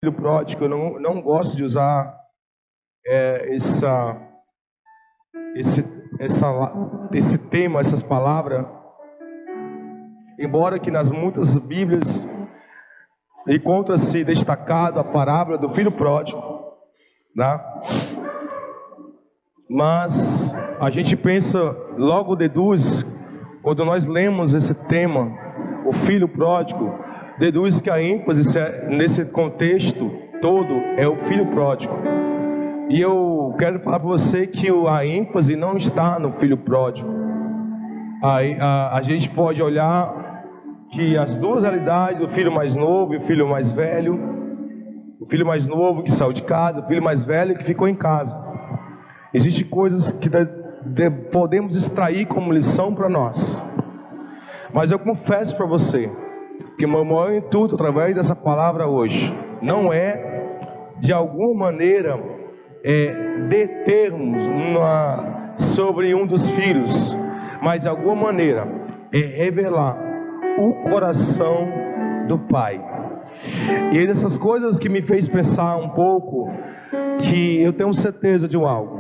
Filho pródigo, eu não gosto de usar esse tema, essas palavras, embora que nas muitas Bíblias encontra-se destacado a parábola do filho pródigo, né? Mas a gente pensa, logo deduz, quando nós lemos esse tema, o filho pródigo, deduz que a ênfase nesse contexto todo é o filho pródigo. E eu quero falar para você que a ênfase não está no filho pródigo. A gente pode olhar que as duas realidades, o filho mais novo e o filho mais velho, o filho mais novo que saiu de casa, o filho mais velho que ficou em casa. Existem coisas que podemos extrair como lição para nós. Mas eu confesso para você que o meu maior intuito através dessa palavra hoje não é de alguma maneira determos sobre um dos filhos, mas de alguma maneira é revelar o coração do pai. E é dessas coisas que me fez pensar um pouco, que eu tenho certeza de algo.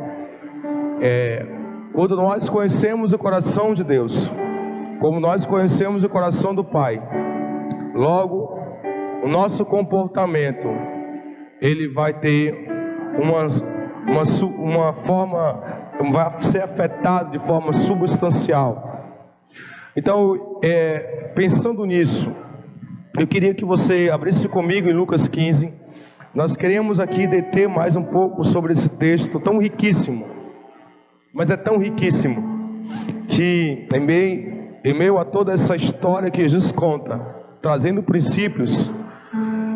Quando nós conhecemos o coração de Deus, como nós conhecemos o coração do Pai, logo o nosso comportamento ele vai ter uma forma, vai ser afetado de forma substancial. Então, pensando nisso, eu queria que você abrisse comigo em Lucas 15. Nós queremos aqui deter mais um pouco sobre esse texto tão riquíssimo, mas é tão riquíssimo que em meio a toda essa história que Jesus conta, trazendo princípios,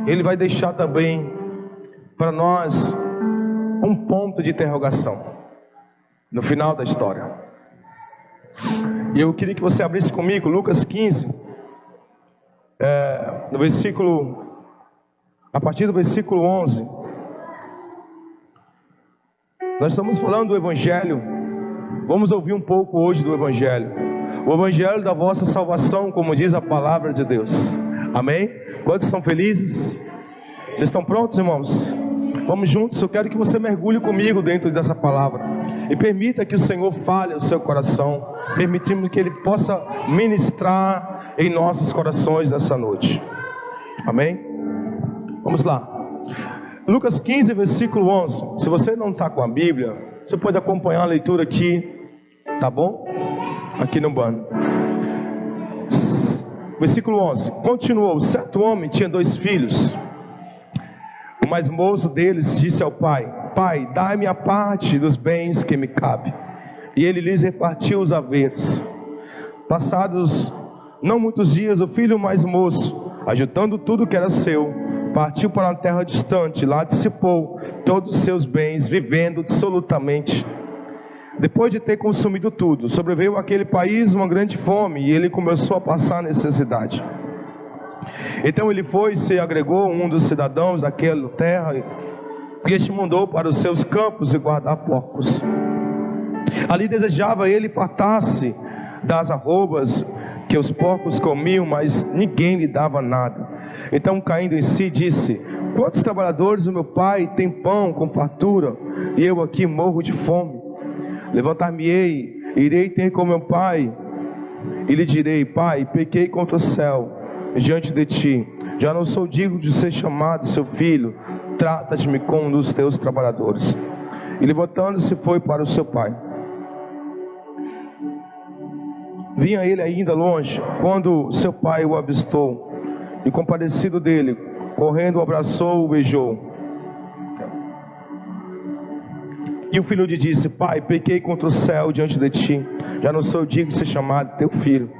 ele vai deixar também para nós um ponto de interrogação no final da história. E eu queria que você abrisse comigo Lucas 15, a partir do versículo 11. Nós estamos falando do Evangelho. Vamos ouvir um pouco hoje do Evangelho. O Evangelho da vossa salvação, como diz a palavra de Deus. Amém? Quantos estão felizes? Vocês estão prontos, irmãos? Vamos juntos. Eu quero que você mergulhe comigo dentro dessa palavra e permita que o Senhor fale ao seu coração, permitindo que Ele possa ministrar em nossos corações nessa noite. Amém? Vamos lá. Lucas 15, versículo 11. Se você não está com a Bíblia, você pode acompanhar a leitura aqui, tá bom? Aqui no banner. Versículo 11. Continuou: certo homem tinha 2 filhos. O mais moço deles disse ao pai: Pai, dai-me a parte dos bens que me cabe. E ele lhes repartiu os haveres. Passados não muitos dias, o filho mais moço, ajuntando tudo que era seu, partiu para uma terra distante. Lá dissipou todos os seus bens, vivendo dissolutamente. Depois de ter consumido tudo, sobreveio àquele país uma grande fome, e ele começou a passar necessidade. Então ele foi e se agregou a um dos cidadãos daquela terra, e este mandou para os seus campos e guardar porcos. Ali desejava ele fartar-se das arrobas que os porcos comiam, mas ninguém lhe dava nada. Então, caindo em si, disse: quantos trabalhadores o meu pai tem pão com fartura, e eu aqui morro de fome? Levantar-me-ei, irei ter com meu pai, e lhe direi: Pai, pequei contra o céu diante de ti, já não sou digno de ser chamado seu filho, trata-me como um dos teus trabalhadores. E levantando-se foi para o seu pai. Vinha ele ainda longe, quando seu pai o avistou, e compadecido dele, correndo o abraçou, o beijou. E o filho lhe disse: Pai, pequei contra o céu diante de ti, já não sou digno de ser chamado teu filho.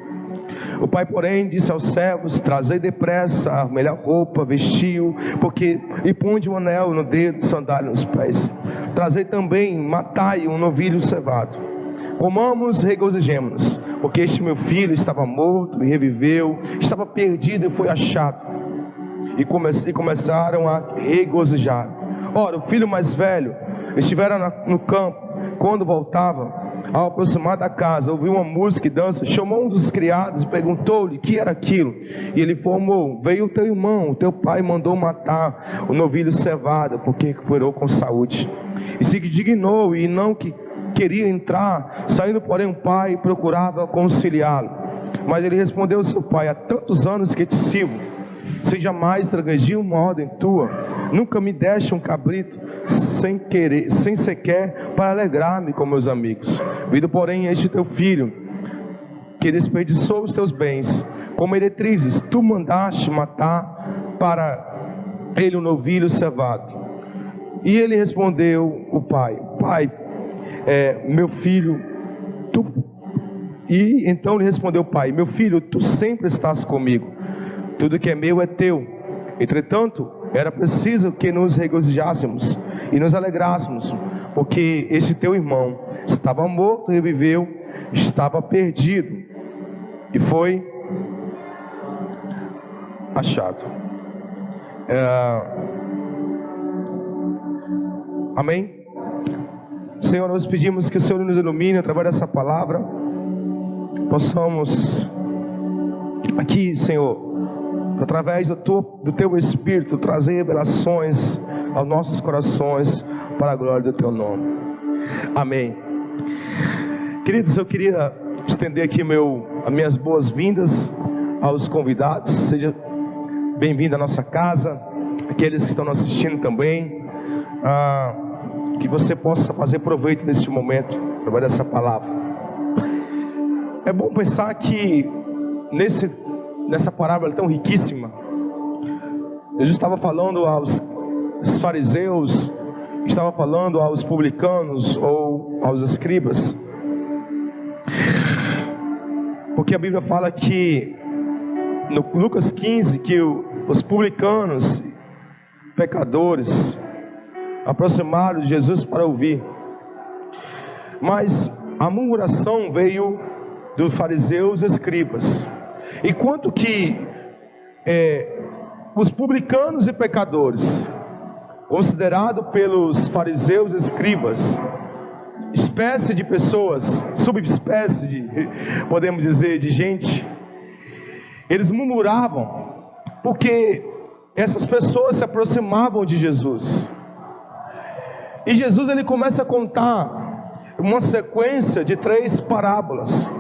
O pai, porém, disse aos servos: trazei depressa a melhor roupa, vestiu, e ponde um anel no dedo, sandália nos pés. Trazei também, matai um novilho cevado. Comamos, regozijemo-nos, porque este meu filho estava morto e reviveu, estava perdido e foi achado. E começaram a regozijar. Ora, o filho mais velho estivera no campo. Quando voltava, ao aproximar da casa, ouviu uma música e dança, chamou um dos criados e perguntou-lhe o que era aquilo. E ele informou: veio o teu irmão, o teu pai mandou matar o novilho cevado, porque recuperou com saúde. E se indignou e não queria entrar. Saindo, porém, o pai procurava conciliá-lo. Mas ele respondeu ao seu pai: há tantos anos que te sirvo, sem jamais transgredir uma ordem tua. Nunca me deste um cabrito sem sequer para alegrar-me com meus amigos. Vindo, porém, este teu filho, que desperdiçou os teus bens com meretrizes, tu mandaste matar para ele um novilho cevado. E ele respondeu o pai: pai, meu filho, tu... E então lhe respondeu o pai: meu filho, tu sempre estás comigo, tudo que é meu é teu. Entretanto, era preciso que nos regozijássemos e nos alegrássemos, porque este teu irmão estava morto e reviveu, estava perdido e foi achado. Amém? Senhor, nós pedimos que o Senhor nos ilumine através dessa palavra. Possamos aqui, Senhor, através do Teu Espírito, trazer revelações aos nossos corações para a glória do Teu nome. Amém. Queridos, eu queria estender aqui as minhas boas-vindas aos convidados. Seja bem-vindo à nossa casa, aqueles que estão nos assistindo também. Que você possa fazer proveito deste momento, através dessa palavra. É bom pensar que nessa parábola tão riquíssima, Jesus estava falando aos fariseus, estava falando aos publicanos ou aos escribas, porque a Bíblia fala que no Lucas 15, que os publicanos, pecadores, aproximaram de Jesus para ouvir, mas a murmuração veio dos fariseus e escribas. Enquanto que os publicanos e pecadores, considerado pelos fariseus e escribas, espécie de pessoas, subespécie podemos dizer, de gente, eles murmuravam, porque essas pessoas se aproximavam de Jesus. E Jesus, ele começa a contar uma sequência de 3 parábolas,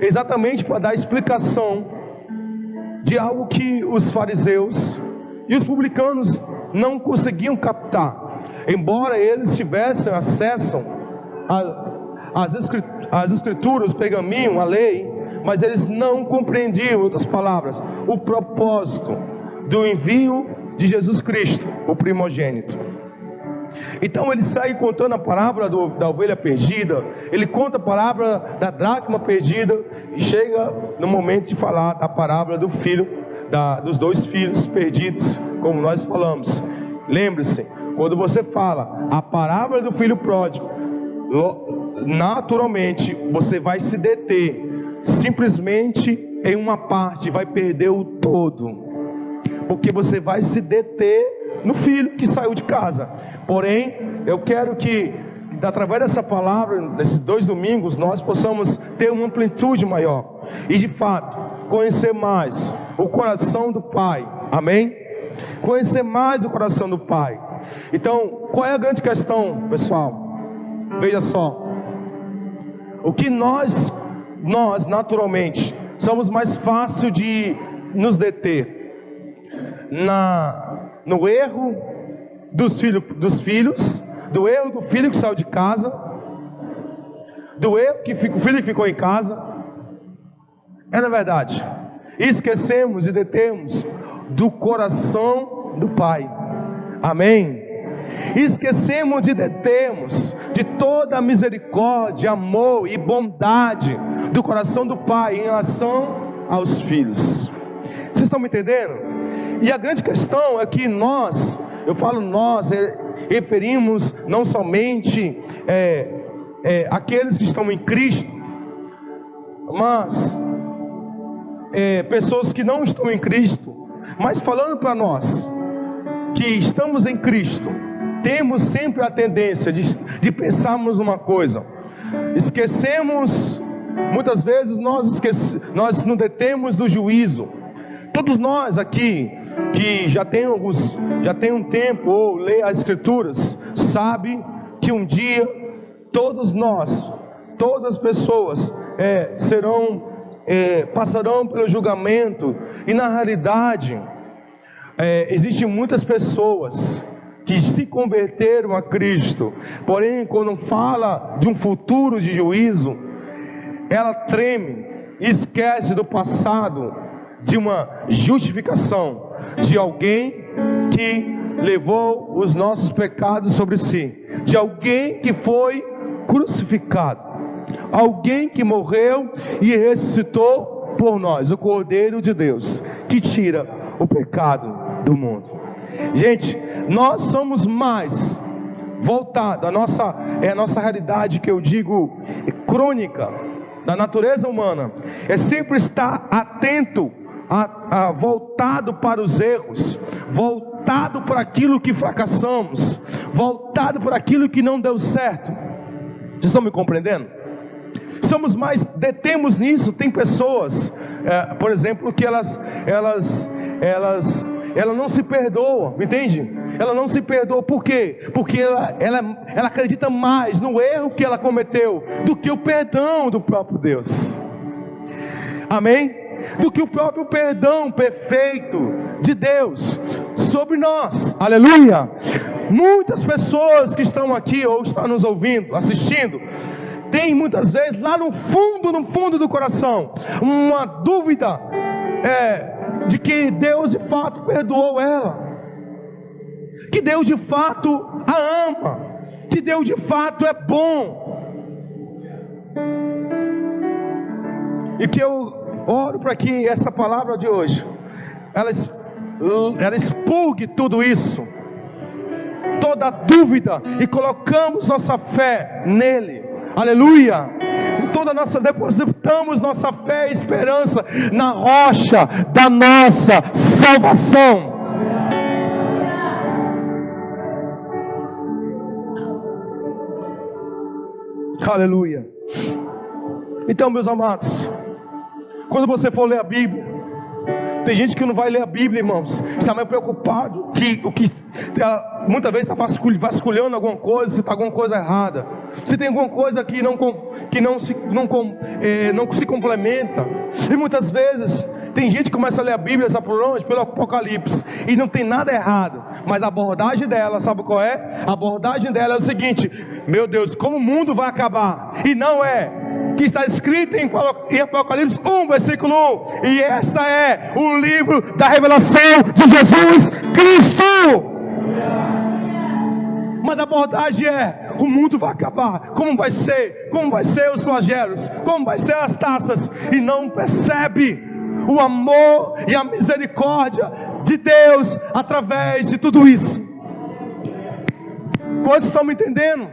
exatamente para dar explicação de algo que os fariseus e os publicanos não conseguiam captar, embora eles tivessem acesso às escrituras, o pergaminho, a lei, mas eles não compreendiam, em outras palavras, o propósito do envio de Jesus Cristo, o primogênito. Então ele segue contando a parábola da ovelha perdida, ele conta a parábola da dracma perdida, e chega no momento de falar da parábola do filho, dos 2 filhos perdidos, como nós falamos. Lembre-se, quando você fala a parábola do filho pródigo, naturalmente você vai se deter simplesmente em uma parte, vai perder o todo, porque você vai se deter no filho que saiu de casa. Porém, eu quero que através dessa palavra, nesses 2 domingos, nós possamos ter uma amplitude maior e de fato conhecer mais o coração do Pai. Amém? Conhecer mais o coração do Pai. Então, qual é a grande questão, pessoal? Veja só, o que nós naturalmente somos mais fácil de nos deter no erro dos filhos, do erro do filho que saiu de casa, do erro que o filho ficou em casa. É na verdade, esquecemos e detemos do coração do Pai. Amém? Esquecemos e detemos de toda a misericórdia, amor e bondade do coração do Pai em relação aos filhos. Vocês estão me entendendo? E a grande questão é que eu falo nós, referimos não somente aqueles que estão em Cristo, mas pessoas que não estão em Cristo. Mas falando para nós que estamos em Cristo, temos sempre a tendência de pensarmos uma coisa: esquecemos, muitas vezes nós nos detemos do juízo. Todos nós aqui, que já tem um tempo, ou lê as Escrituras, sabe que um dia, todas as pessoas passarão pelo julgamento. E na realidade, existem muitas pessoas que se converteram a Cristo, porém quando fala de um futuro de juízo, ela treme e esquece do passado, de uma justificação, de alguém que levou os nossos pecados sobre si, de alguém que foi crucificado, alguém que morreu e ressuscitou por nós, o Cordeiro de Deus, que tira o pecado do mundo. Gente, nós somos mais voltados, a nossa realidade, que eu digo crônica, da natureza humana, é sempre estar atento, voltado para os erros, voltado para aquilo que fracassamos, voltado para aquilo que não deu certo. Vocês estão me compreendendo? Somos mais, detemos nisso. Tem pessoas, por exemplo, que elas não se perdoam, entende? Ela não se perdoa, por quê? Porque ela acredita mais no erro que ela cometeu, do que o perdão do próprio Deus. Amém? Do que o próprio perdão perfeito de Deus sobre nós. Aleluia! Muitas pessoas que estão aqui, ou estão nos ouvindo, assistindo, tem muitas vezes lá no fundo do coração, uma dúvida de que Deus de fato perdoou ela, que Deus de fato a ama, que Deus de fato é bom. E que eu oro para que essa palavra de hoje ela expurgue tudo isso, toda dúvida, e colocamos nossa fé nele. Aleluia! Depositamos nossa fé e esperança na rocha da nossa salvação. Aleluia! Então, meus amados, quando você for ler a Bíblia, tem gente que não vai ler a Bíblia, irmãos, está mais preocupado muitas vezes está vasculhando alguma coisa, se está alguma coisa errada, se tem alguma coisa que não se complementa. E muitas vezes tem gente que começa a ler a Bíblia, sabe por onde? Pelo Apocalipse, e não tem nada errado, mas a abordagem dela, sabe qual é? A abordagem dela é o seguinte: meu Deus, como o mundo vai acabar? E não é que está escrito em Apocalipse 1, versículo 1, e esta é o livro da revelação de Jesus Cristo. Mas a abordagem é: o mundo vai acabar, como vai ser os flagelos, como vai ser as taças, e não percebe o amor e a misericórdia de Deus através de tudo isso. Quantos estão me entendendo?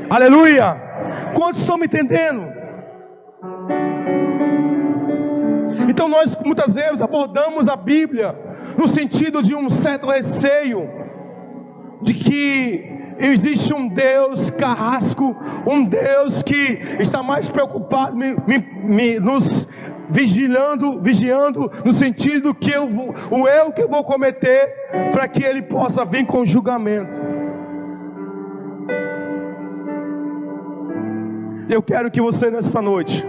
Aleluia! Quantos estão me entendendo? Então nós muitas vezes abordamos a Bíblia no sentido de um certo receio, de que existe um Deus carrasco, um Deus que está mais preocupado nos vigiando, no sentido que o erro que eu vou cometer, para que Ele possa vir com julgamento. Eu quero que você nessa noite,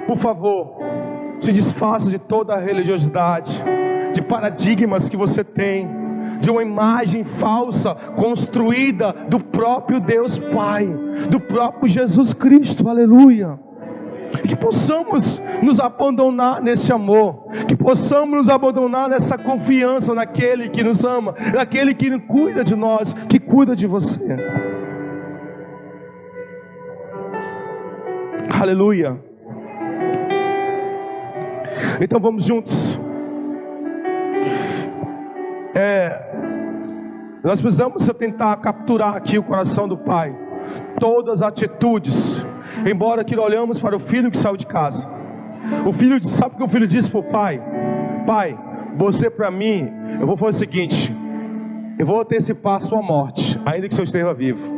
por favor, se desfaça de toda a religiosidade, de paradigmas que você tem, de uma imagem falsa construída do próprio Deus Pai, do próprio Jesus Cristo. Aleluia! Que possamos nos abandonar nesse amor, que possamos nos abandonar nessa confiança naquele que nos ama, naquele que cuida de nós, que cuida de você. Aleluia! Então vamos juntos. Nós precisamos tentar capturar aqui o coração do Pai, todas as atitudes. Embora que olhamos para o filho que saiu de casa, o filho, sabe o que o filho disse para o pai? Pai, você para mim, eu vou fazer o seguinte: eu vou antecipar a sua morte, ainda que eu esteja vivo.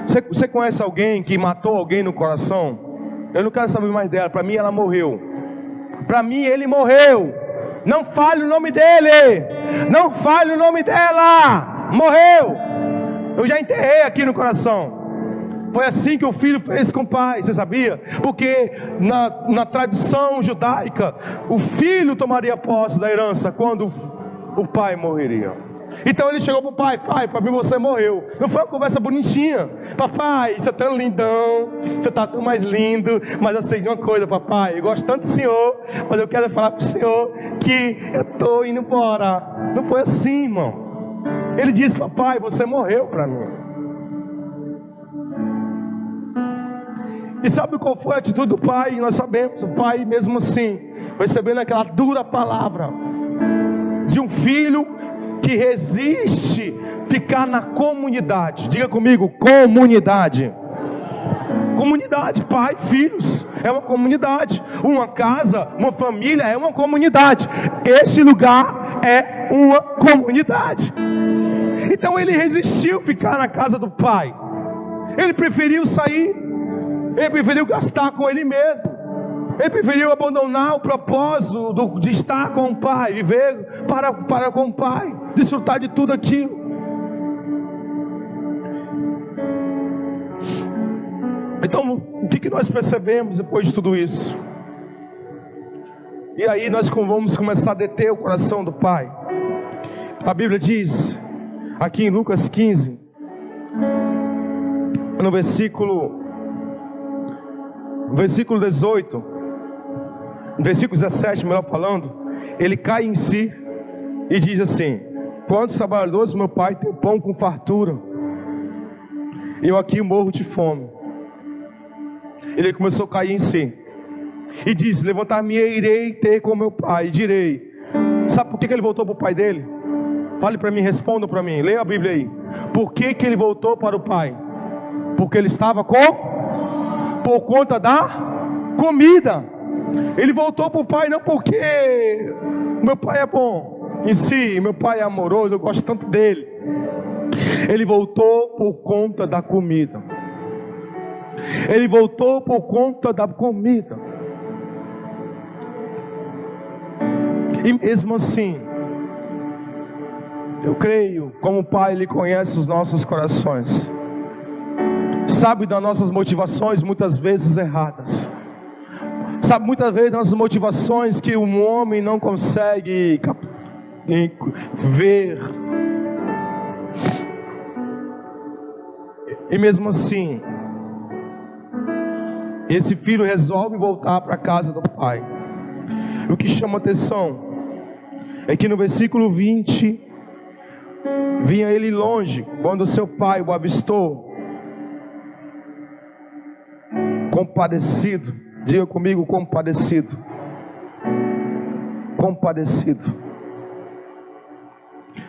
Você conhece alguém que matou alguém no coração? Eu não quero saber mais dela. Para mim ela morreu. Para mim ele morreu. Não fale o nome dele. Não fale o nome dela. Morreu. Eu já enterrei aqui no coração. Foi assim que o filho fez com o pai, você sabia? Porque na tradição judaica, o filho tomaria posse da herança quando o pai morreria. Então ele chegou para o pai: pai, para mim você morreu. Não foi uma conversa bonitinha. Papai, você é tão lindão, você está tão mais lindo. Mas eu sei de uma coisa, papai, eu gosto tanto do senhor, mas eu quero falar para o senhor que eu estou indo embora. Não foi assim, irmão. Ele disse: papai, você morreu para mim. E sabe qual foi a atitude do pai? Nós sabemos, o pai mesmo assim, recebendo aquela dura palavra de um filho que resiste ficar na comunidade. Diga comigo: comunidade. Comunidade, pai, filhos, é uma comunidade. Uma casa, uma família é uma comunidade. Este lugar é uma comunidade. Então ele resistiu ficar na casa do pai. Ele preferiu sair. Ele preferiu gastar com ele mesmo. Ele preferiu abandonar o propósito de estar com o pai, viver para com o pai, desfrutar de tudo aquilo. Então, o que nós percebemos depois de tudo isso? E aí nós vamos começar a deter o coração do pai. A Bíblia diz, aqui em Lucas 15, no versículo 18, versículo 17, melhor falando, ele cai em si e diz assim: quantos trabalhadores meu pai tem pão com fartura, eu aqui morro de fome. Ele começou a cair em si e diz: levantar-me e irei ter com meu pai, e direi. Sabe por que ele voltou para o pai dele? Fale para mim, responda para mim, leia a Bíblia aí. Por que ele voltou para o pai? Porque ele estava por conta da comida. Ele voltou para o pai não porque meu pai é bom em si, meu pai é amoroso, eu gosto tanto dele. Ele voltou por conta da comida. Ele voltou por conta da comida. E mesmo assim, eu creio, como o pai, ele conhece os nossos corações, sabe das nossas motivações muitas vezes erradas, sabe muitas vezes das nossas motivações que um homem não consegue ver. E mesmo assim, esse filho resolve voltar para a casa do pai. O que chama atenção é que no versículo 20, vinha ele longe, quando seu pai o avistou, compadecido. Diga comigo: compadecido. Compadecido.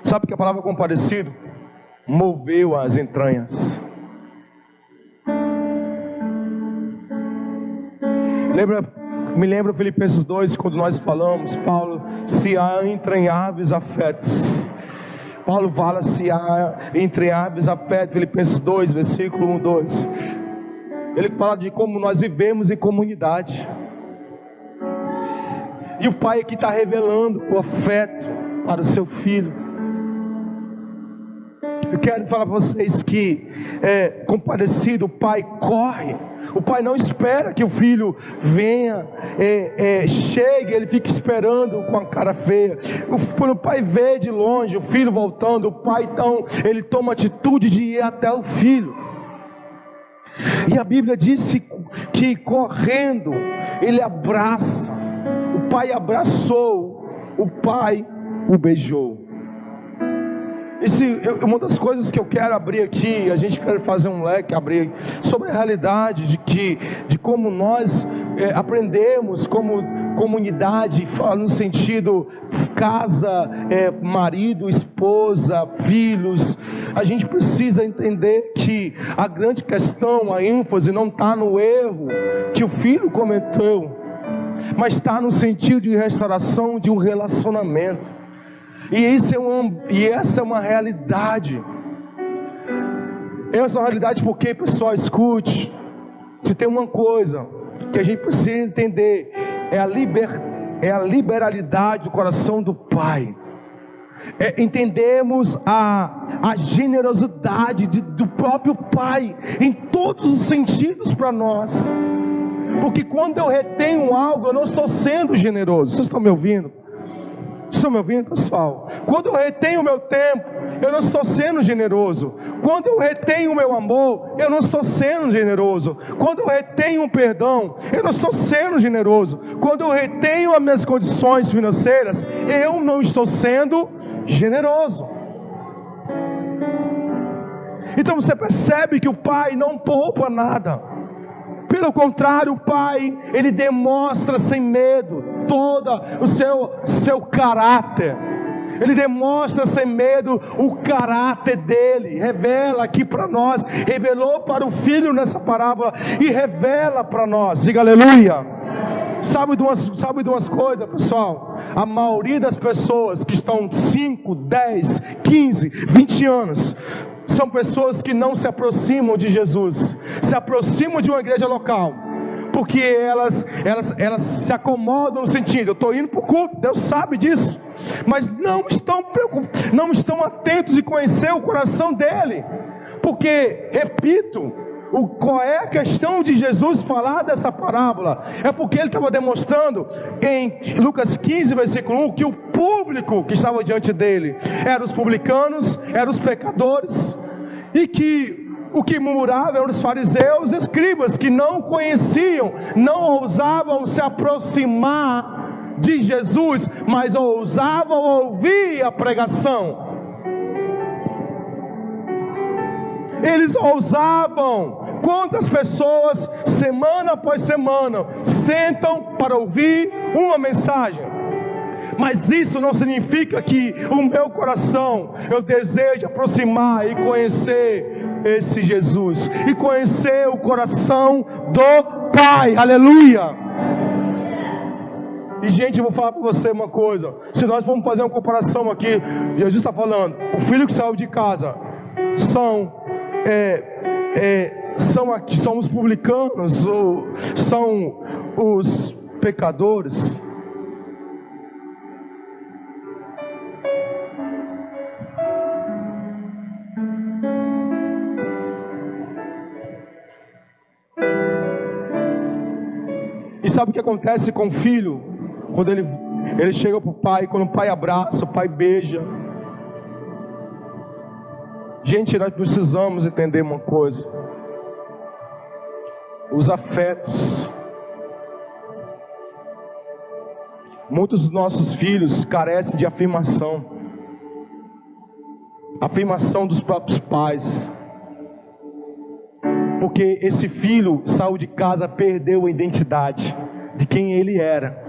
Sabe que a palavra compadecido moveu as entranhas. Me lembra Filipenses 2, quando nós falamos, Paulo, se há entranháveis afetos. Paulo fala: se há entranháveis afetos, Filipenses 2, versículo 1, 2. Ele fala de como nós vivemos em comunidade. E o pai aqui está revelando o afeto para o seu filho. Eu quero falar para vocês que, compadecido, o pai corre. O pai não espera que o filho venha, chegue, ele fica esperando com a cara feia. Quando o pai vê de longe o filho voltando, o pai então, ele toma atitude de ir até o filho. E a Bíblia disse que correndo, ele abraça. O pai abraçou, o pai o beijou. Uma das coisas que eu quero abrir aqui, a gente quer fazer um leque, abrir sobre a realidade de como nós aprendemos como comunidade, no sentido casa, marido, esposa, filhos. A gente precisa entender que a grande questão, a ênfase não está no erro que o filho cometeu, mas está no sentido de restauração de um relacionamento. E essa é uma realidade. Essa é uma realidade porque, pessoal, escute. Se tem uma coisa que a gente precisa entender, é a liberalidade do coração do Pai. Entendemos a generosidade do próprio Pai em todos os sentidos para nós. Porque quando eu retenho algo, eu não estou sendo generoso. Vocês estão me ouvindo? Estão me ouvindo, pessoal? Quando eu retenho o meu tempo, eu não estou sendo generoso. Quando eu retenho o meu amor, eu não estou sendo generoso. Quando eu retenho o perdão, eu não estou sendo generoso. Quando eu retenho as minhas condições financeiras, eu não estou sendo generoso. Então você percebe que o Pai não poupa nada. Pelo contrário, o Pai, Ele demonstra sem medo todo o seu caráter. Ele demonstra sem medo o caráter dele. Revela aqui para nós. Revelou para o Filho nessa parábola e revela para nós. Diga aleluia. Sabe de umas coisas, pessoal? A maioria das pessoas que estão 5, 10, 15, 20 anos são pessoas que não se aproximam de Jesus, se aproximam de uma igreja local, porque elas se acomodam no sentido, eu estou indo para o culto, Deus sabe disso, mas não estão atentos em conhecer o coração dele, porque, repito, qual é a questão de Jesus falar dessa parábola? É porque ele estava demonstrando em Lucas 15, versículo 1, que o público que estava diante dele eram os publicanos, eram os pecadores, e que o que murmuravam eram os fariseus e escribas, que não conheciam, não ousavam se aproximar de Jesus, mas ousavam ouvir a pregação. Eles ousavam. Quantas pessoas, semana após semana, sentam para ouvir uma mensagem? Mas isso não significa que o meu coração, eu desejo aproximar e conhecer esse Jesus, e conhecer o coração do Pai, aleluia. E gente, eu vou falar para você uma coisa, se nós vamos fazer uma comparação aqui, Jesus está falando, o filho que saiu de casa, são os publicanos, ou são os pecadores. E sabe o que acontece com o filho? Quando ele chega para o pai, quando o pai abraça, o pai beija. Gente, nós precisamos entender uma coisa. Os afetos. Muitos dos nossos filhos carecem de afirmação. Afirmação dos próprios pais. Porque esse filho saiu de casa, perdeu a identidade de quem ele era.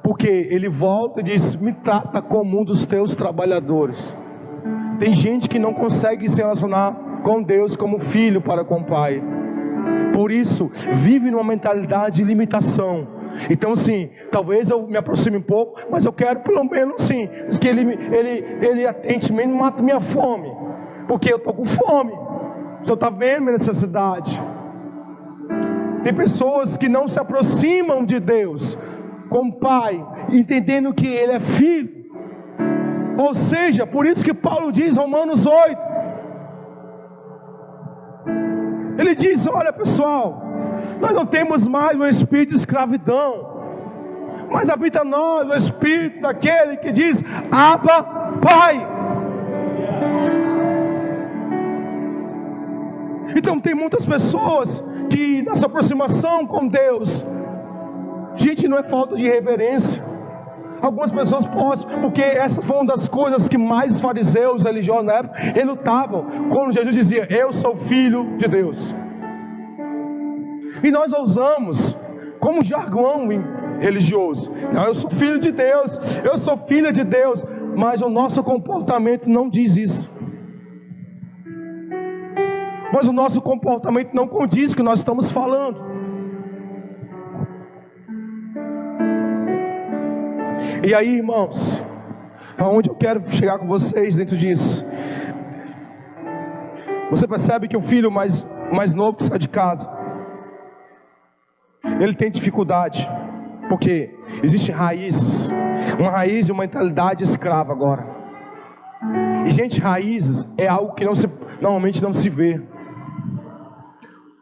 Porque ele volta e diz: me trata como um dos teus trabalhadores. Tem gente que não consegue se relacionar com Deus como filho para com o pai. Por isso, vive numa mentalidade de limitação. Então assim, talvez eu me aproxime um pouco, mas eu quero pelo menos sim, que ele atentemente mate minha fome. Porque eu estou com fome. O Senhor está vendo minha necessidade. Tem pessoas que não se aproximam de Deus como pai, entendendo que Ele é filho. Ou seja, por isso que Paulo diz, Romanos 8, ele diz: olha pessoal, nós não temos mais um espírito de escravidão, mas habita em nós o espírito daquele que diz: Abba, Pai. Então tem muitas pessoas que nessa aproximação com Deus, gente, não é falta de reverência. Algumas pessoas possam, porque essa foi uma das coisas que mais fariseus religiosos na época relutavam, quando Jesus dizia: eu sou filho de Deus. E nós usamos como jargão religioso: não, eu sou filho de Deus, eu sou filha de Deus. Mas o nosso comportamento não diz isso. Mas o nosso comportamento não condiz com o que nós estamos falando. E aí, irmãos, aonde eu quero chegar com vocês dentro disso? Você percebe que o filho mais novo que sai de casa, ele tem dificuldade, porque existem raízes, uma raiz e uma mentalidade escrava agora. E gente, raízes é algo que normalmente não se vê.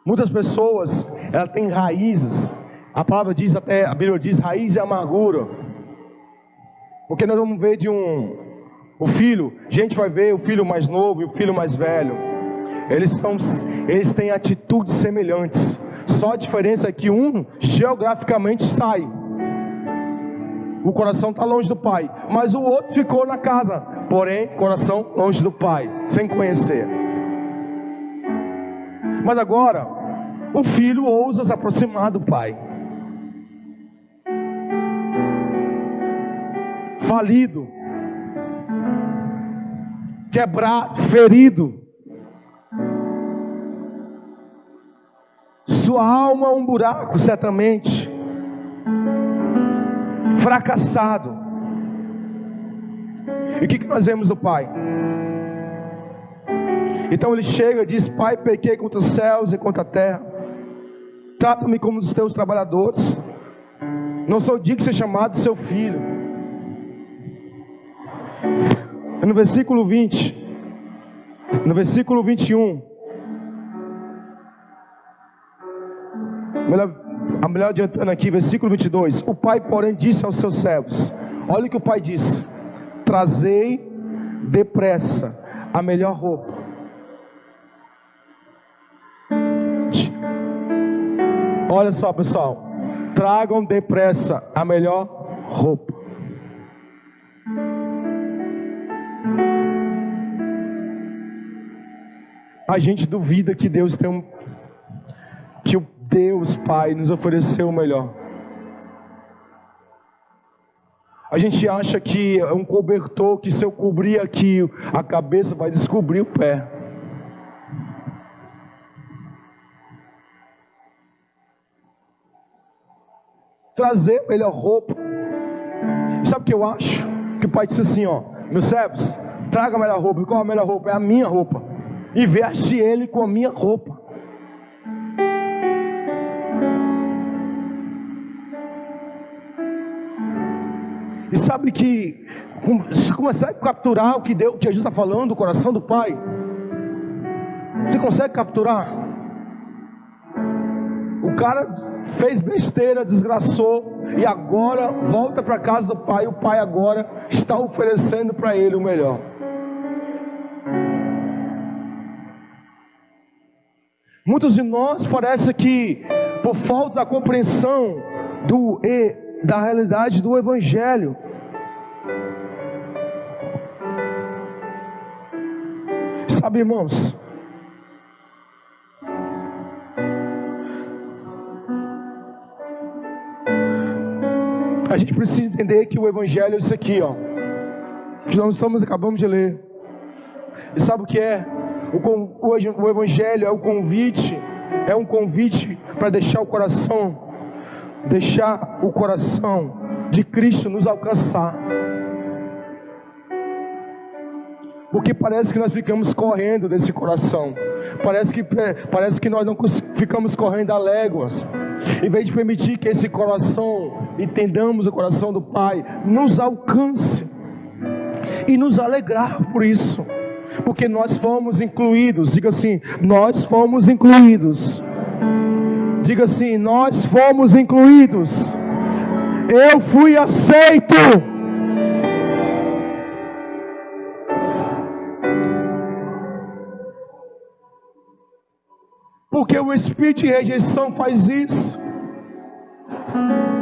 Muitas pessoas, ela tem raízes. A palavra diz, até a Bíblia diz, raiz é amargura. Porque nós vamos ver o filho, a gente vai ver o filho mais novo e o filho mais velho. Eles têm atitudes semelhantes. Só a diferença é que um geograficamente sai. O coração está longe do pai, mas o outro ficou na casa, porém, coração longe do pai, sem conhecer. Mas agora, o filho ousa se aproximar do pai. Falido, quebrado, ferido, sua alma um buraco, certamente, fracassado. E o que nós vemos do pai? Então ele chega e diz: pai, pequei contra os céus e contra a terra, trata-me como dos teus trabalhadores, não sou digno de ser chamado seu filho. No versículo 20, no versículo 21, melhor adiantando aqui, versículo 22, o pai porém disse aos seus servos, olha o que o pai diz: trazei depressa a melhor roupa. Olha só, pessoal, tragam depressa a melhor roupa. A gente duvida que Deus que o Deus Pai nos ofereceu o melhor. A gente acha que é um cobertor, que se eu cobrir aqui a cabeça vai descobrir o pé. Trazer a melhor roupa. Sabe o que eu acho? Que o pai disse assim, ó: meus servos, traga a melhor roupa. E qual a melhor roupa? É a minha roupa. E veste ele com a minha roupa. E sabe que se começar a capturar o que Jesus está falando, o coração do pai, você consegue capturar? O cara fez besteira, desgraçou, e agora volta para a casa do pai. O pai agora está oferecendo para ele o melhor. Muitos de nós parece que por falta da compreensão da realidade do Evangelho, sabe, irmãos, a gente precisa entender que o Evangelho é isso aqui, ó, que nós acabamos de ler. E sabe o que é? O Evangelho é um convite para deixar o coração de Cristo nos alcançar. Porque parece que nós ficamos correndo desse coração. Parece que nós não ficamos correndo a léguas. Em vez de permitir que esse coração, entendamos o coração do Pai, nos alcance e nos alegrar por isso. Porque nós fomos incluídos. Diga assim: nós fomos incluídos. Diga assim: nós fomos incluídos. Eu fui aceito. Porque o espírito de rejeição faz isso.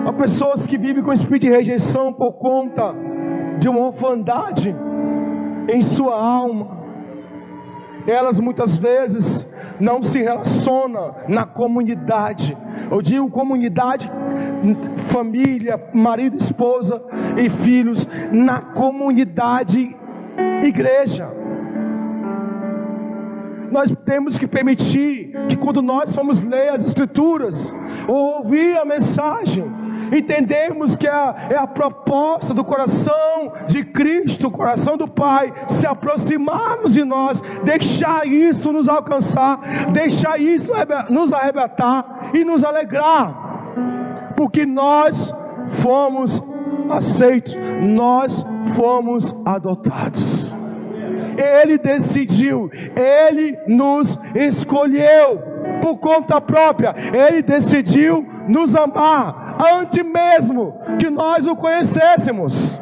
Há pessoas que vivem com espírito de rejeição por conta de uma orfandade em sua alma. Elas muitas vezes não se relacionam na comunidade. Eu digo comunidade, família, marido, esposa e filhos, na comunidade igreja. Nós temos que permitir que quando nós formos ler as Escrituras ou ouvir a mensagem, entendemos que é a proposta do coração de Cristo, o coração do Pai, se aproximarmos de nós, deixar isso nos alcançar, deixar isso nos arrebatar e nos alegrar, porque nós fomos aceitos, nós fomos adotados. Ele decidiu, Ele nos escolheu por conta própria, Ele decidiu nos amar antes mesmo que nós o conhecêssemos.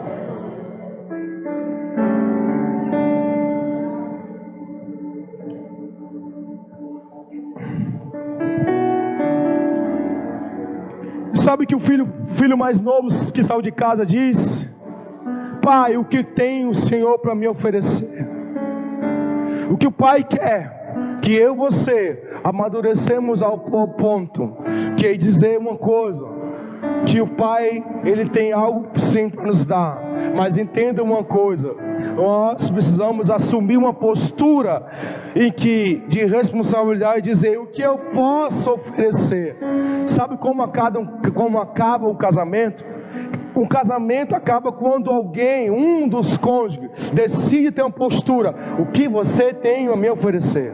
Sabe que o filho mais novo que saiu de casa diz: Pai, o que tem o Senhor para me oferecer? O que o Pai quer, que eu e você amadurecemos ao ponto, que é dizer uma coisa, que o Pai, Ele tem algo sim para nos dar, mas entenda uma coisa, nós precisamos assumir uma postura de responsabilidade e dizer: o que eu posso oferecer? Sabe como acaba o casamento? Um casamento acaba quando alguém, um dos cônjuges, decide ter uma postura: o que você tem a me oferecer?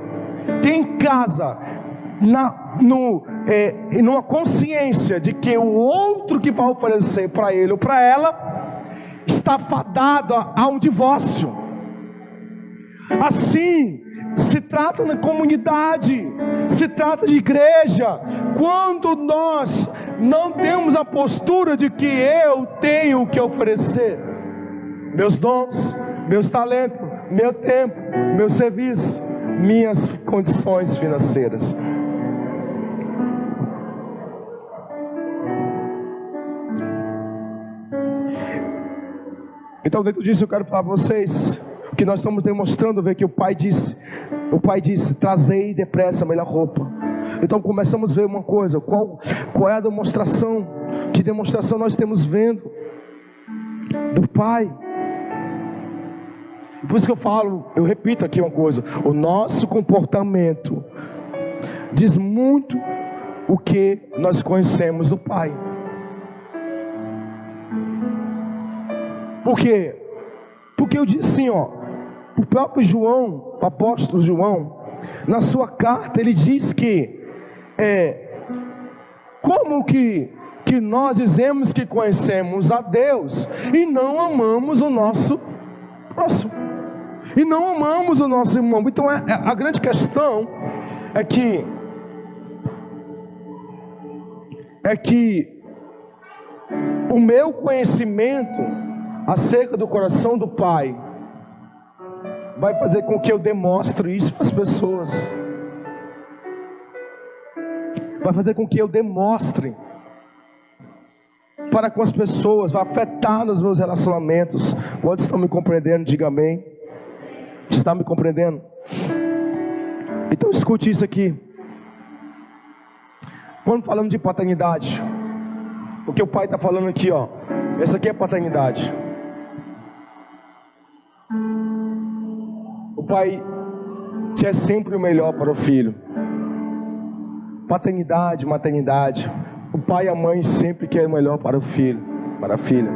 Tem casa numa consciência de que o outro que vai oferecer para ele ou para ela está fadado a um divórcio. Assim se trata na comunidade, se trata de igreja. Quando nós não temos a postura de que eu tenho o que oferecer, meus dons, meus talentos, meu tempo, meu serviço, minhas condições financeiras. Então, dentro disso eu quero falar para vocês que nós estamos demonstrando, ver que o Pai disse, trazei depressa a melhor roupa. Então começamos a ver uma coisa, qual é a demonstração, que demonstração nós temos vendo do Pai. Por isso que eu repito aqui uma coisa: o nosso comportamento diz muito o que nós conhecemos do Pai. Por quê? Porque eu disse assim, o próprio João, o apóstolo João, na sua carta, ele diz que como que nós dizemos que conhecemos a Deus e não amamos o nosso próximo, e não amamos o nosso irmão. Então a grande questão é que o meu conhecimento acerca do coração do Pai vai fazer com que eu demonstre isso para as pessoas, vai fazer com que eu demonstre para com as pessoas, vai afetar nos meus relacionamentos. Quantos estão me compreendendo? Diga amém. Você está me compreendendo? Então escute isso aqui. Quando falamos de paternidade, o que o Pai está falando aqui, essa aqui é paternidade. O Pai quer sempre o melhor para o filho. Paternidade, maternidade. O pai e a mãe sempre querem o melhor para o filho, para a filha.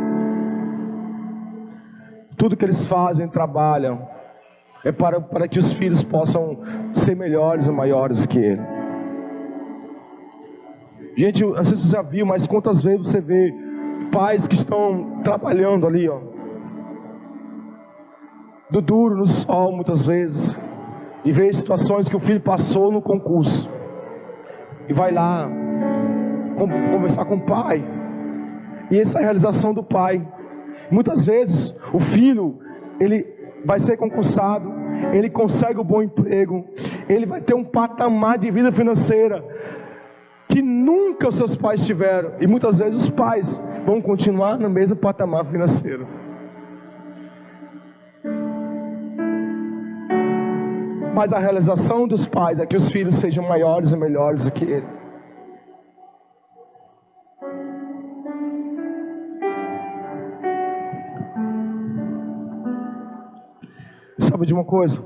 Tudo que eles fazem, trabalham, é para que os filhos possam ser melhores e maiores que ele. Gente, não sei se você já viu, mas quantas vezes você vê pais que estão trabalhando ali, do duro no sol, muitas vezes, e vê situações que o filho passou no concurso, e vai lá conversar com o pai, e essa é a realização do pai. Muitas vezes o filho, ele vai ser concursado, ele consegue um bom emprego, ele vai ter um patamar de vida financeira que nunca os seus pais tiveram, e muitas vezes os pais vão continuar no mesmo patamar financeiro. Mas a realização dos pais é que os filhos sejam maiores e melhores do que ele. Sabe de uma coisa?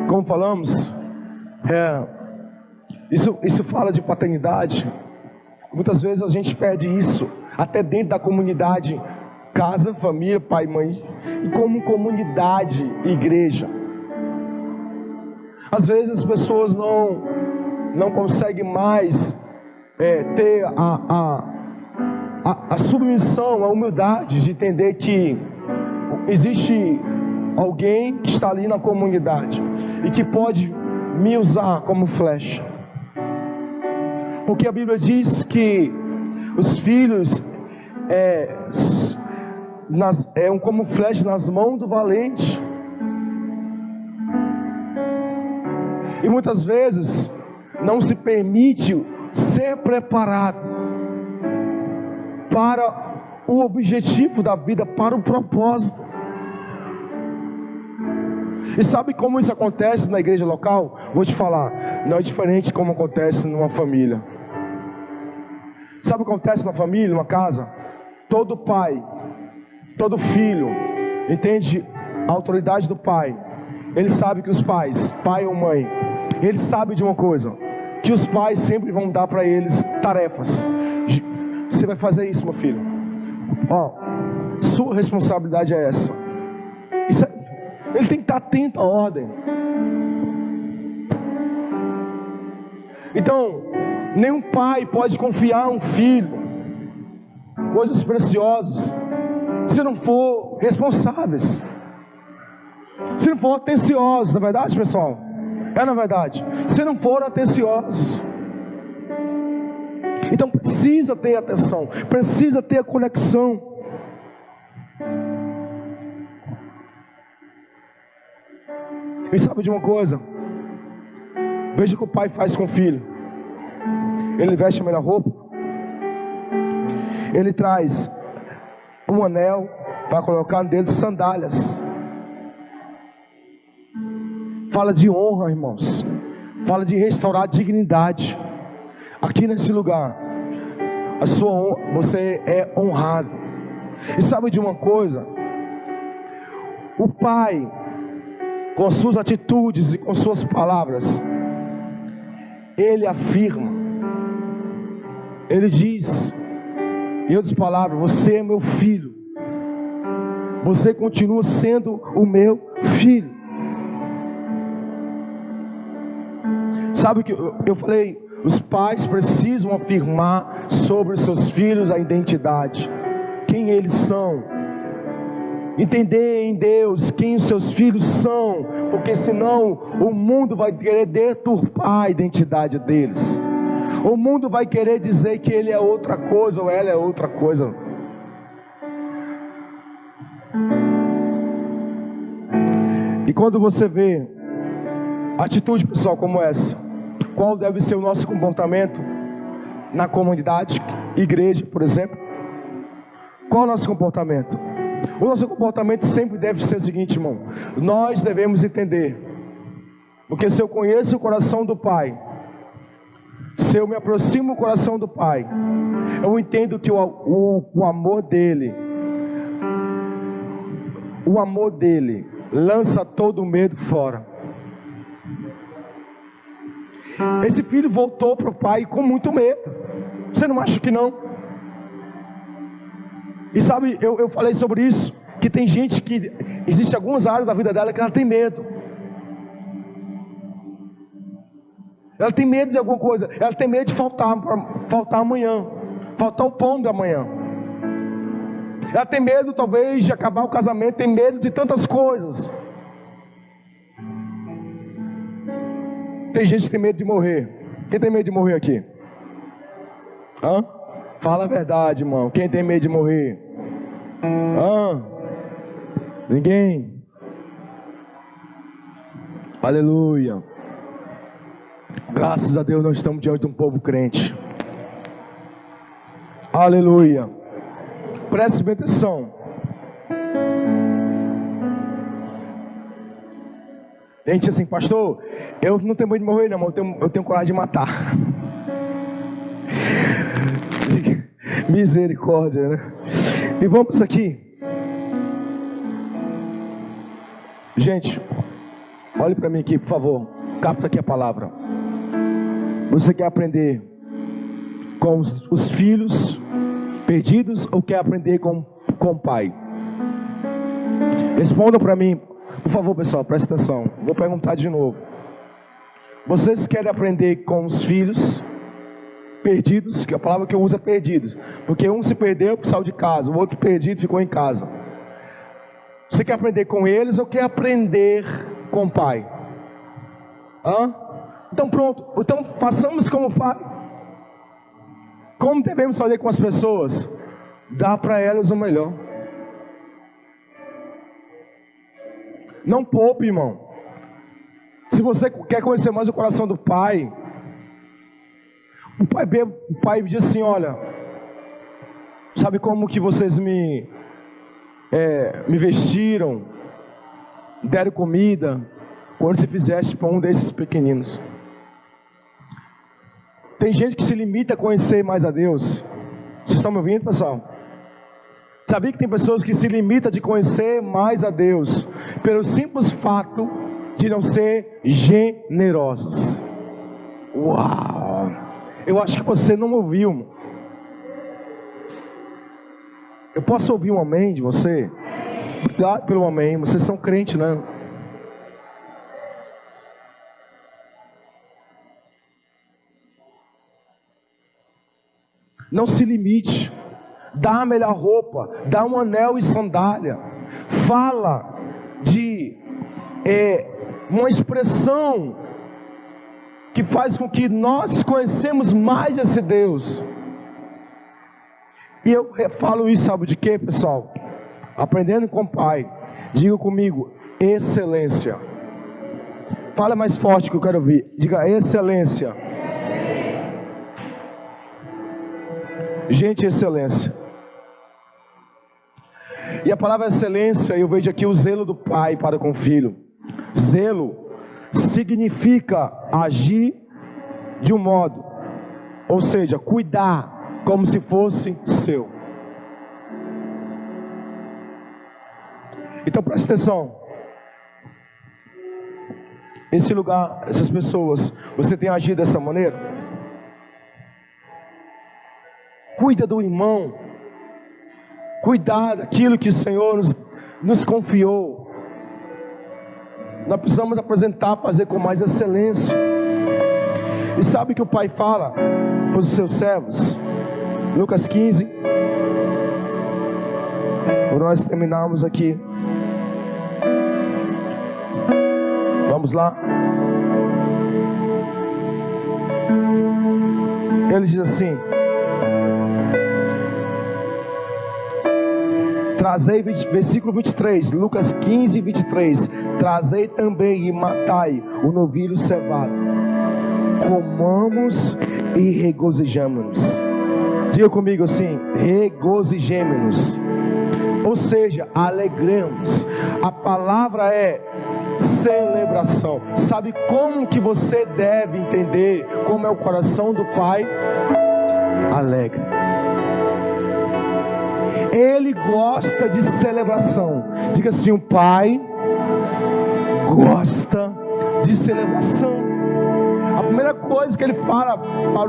Como falamos, isso fala de paternidade. Muitas vezes a gente perde isso, até dentro da comunidade, casa, família, pai, mãe, e como comunidade, igreja. Às vezes as pessoas não conseguem mais ter a submissão, a humildade de entender que existe alguém que está ali na comunidade e que pode me usar como flecha. Porque a Bíblia diz que os filhos como flecha nas mãos do valente. E muitas vezes não se permite ser preparado para o objetivo da vida, para o propósito. E sabe como isso acontece na igreja local? Vou te falar, não é diferente de como acontece numa família. Sabe o que acontece na família, numa casa? Todo pai, todo filho, entende a autoridade do pai. Ele sabe que os pais, pai ou mãe, ele sabe de uma coisa, que os pais sempre vão dar para eles tarefas. Você vai fazer isso, meu filho. Sua responsabilidade é essa. Ele tem que estar atento à ordem. Então, nenhum pai pode confiar a um filho coisas preciosas se não for responsáveis, se não for atenciosos. Na verdade, pessoal, na verdade, se não for atenciosos. Então precisa ter atenção, precisa ter a conexão. E sabe de uma coisa? Veja o que o pai faz com o filho. Ele veste a melhor roupa, ele traz um anel para colocar no dedo, sandálias. Fala de honra, irmãos. Fala de restaurar a dignidade. Aqui nesse lugar, você é honrado. E sabe de uma coisa? O pai, com suas atitudes e com suas palavras, ele afirma, ele diz, em outras palavras, você é meu filho, você continua sendo o meu filho. Sabe o que eu falei? Os pais precisam afirmar sobre os seus filhos a identidade, quem eles são, entender em Deus quem os seus filhos são, porque senão o mundo vai querer deturpar a identidade deles. O mundo vai querer dizer que ele é outra coisa ou ela é outra coisa. E quando você vê atitude, pessoal, como essa, qual deve ser o nosso comportamento na comunidade, igreja, por exemplo? Qual é o nosso comportamento? O nosso comportamento sempre deve ser o seguinte, irmão: nós devemos entender, porque se eu conheço o coração do Pai, se eu me aproximo do coração do Pai, eu entendo que o amor dele lança todo o medo fora. Esse filho voltou para o pai com muito medo. Você não acha que não? E sabe, eu falei sobre isso, que tem gente que, existe algumas áreas da vida dela que ela tem medo. Ela tem medo de alguma coisa. Ela tem medo de faltar amanhã, faltar o pão de amanhã. Ela tem medo talvez de acabar o casamento, tem medo de tantas coisas. Tem gente que tem medo de morrer. Quem tem medo de morrer aqui? Fala a verdade, irmão. Quem tem medo de morrer? Ninguém? Aleluia. Graças a Deus nós estamos diante de um povo crente. Aleluia. Preste bem atenção. A gente diz assim: pastor, eu não tenho medo de morrer não, eu tenho coragem de matar. Misericórdia, né? E vamos aqui. Gente, olhe para mim aqui, por favor. Capta aqui a palavra. Você quer aprender com os filhos perdidos ou quer aprender com o pai? Respondam para mim, por favor, pessoal, presta atenção. Vou perguntar de novo. Vocês querem aprender com os filhos perdidos, que a palavra que eu uso é perdidos, porque um se perdeu, saiu de casa, o outro perdido ficou em casa. Você quer aprender com eles ou quer aprender com o pai? Então pronto, então façamos como o pai. Como devemos fazer com as pessoas? Dar para elas o melhor. Não poupe, irmão. Se você quer conhecer mais o coração do pai, o pai diz assim: olha, sabe como que vocês me vestiram, deram comida, quando você fizeste para um desses pequeninos? Tem gente que se limita a conhecer mais a Deus. Vocês estão me ouvindo, pessoal? Sabia que tem pessoas que se limitam de conhecer mais a Deus pelo simples fato de não ser generosos. Uau! Eu acho que você não ouviu. Eu posso ouvir um amém de você? Obrigado pelo amém. Vocês são crentes, né? Não se limite. Dá a melhor roupa, dá um anel e sandália. Fala de uma expressão que faz com que nós conhecemos mais esse Deus. E eu falo isso, sabe de quê, pessoal? Aprendendo com o pai. Diga comigo, excelência. Fala mais forte que eu quero ouvir. Diga excelência. Gente, excelência. E a palavra excelência, eu vejo aqui o zelo do pai para com o filho. Zelo significa agir de um modo, ou seja, cuidar como se fosse seu. Então preste atenção. Esse lugar, essas pessoas, você tem agido dessa maneira? Cuida do irmão. Cuidar daquilo que o Senhor nos confiou. Nós precisamos apresentar, fazer com mais excelência. E sabe o que o pai fala para os seus servos? Lucas 15. Por nós terminarmos aqui. Vamos lá. Ele diz assim: trazei, versículo 23, Lucas 15, 23. Trazei também e matai o novilho cevado. Comamos e regozijamo-nos. Diga comigo assim: regozijemo-nos. Ou seja, alegremos. A palavra é celebração. Sabe como que você deve entender como é o coração do Pai? Alegre. Ele gosta de celebração. Diga assim: o Pai gosta de celebração. A primeira coisa que ele fala para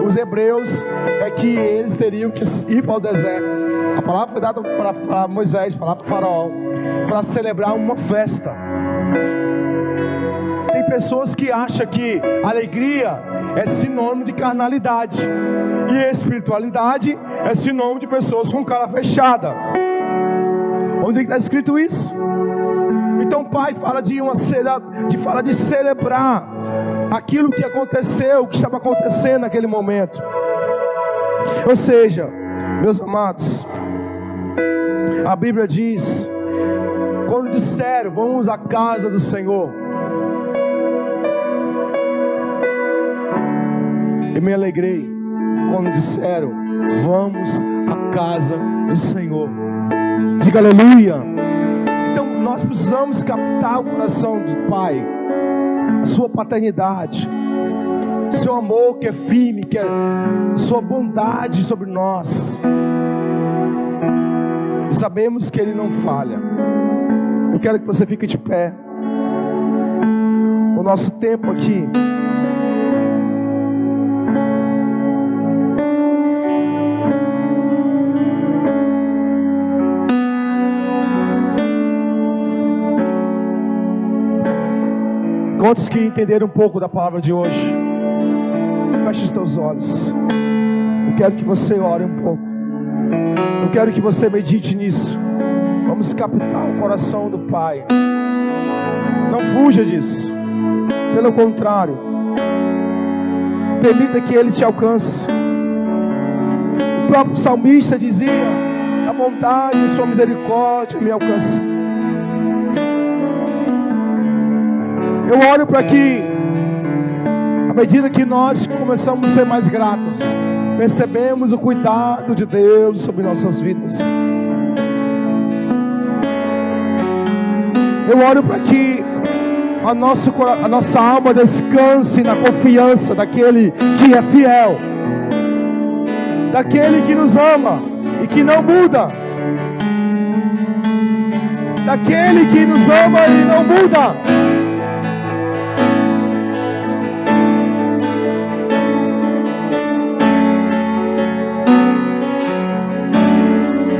os hebreus é que eles teriam que ir para o deserto. A palavra foi dada para Moisés, a palavra para Faraó, para celebrar uma festa. Tem pessoas que acham que alegria é sinônimo de carnalidade, e espiritualidade é sinônimo de pessoas com cara fechada. Onde está escrito isso? Então o pai fala de celebrar aquilo que aconteceu, que estava acontecendo naquele momento. Ou seja, meus amados, a Bíblia diz, quando disseram vamos à casa do Senhor, eu me alegrei quando disseram vamos à casa do Senhor. Diga aleluia. Então nós precisamos captar o coração do Pai, a sua paternidade, seu amor que é firme, que é sua bondade sobre nós. E sabemos que Ele não falha. Eu quero que você fique de pé. O nosso tempo aqui Quantos que entenderam um pouco da palavra de hoje? Feche os teus olhos. Eu quero que você ore um pouco. Eu quero que você medite nisso. Vamos captar o coração do Pai. Não fuja disso. Pelo contrário, permita que Ele te alcance. O próprio salmista dizia: a bondade e sua misericórdia me alcançam. Eu oro para que, à medida que nós começamos a ser mais gratos, percebemos o cuidado de Deus sobre nossas vidas. Eu oro para que a nossa alma descanse na confiança daquele que é fiel, daquele que nos ama e que não muda, daquele que nos ama e não muda.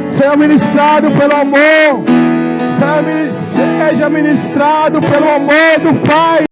Seja ministrado pelo amor, seja ministrado pelo amor do Pai.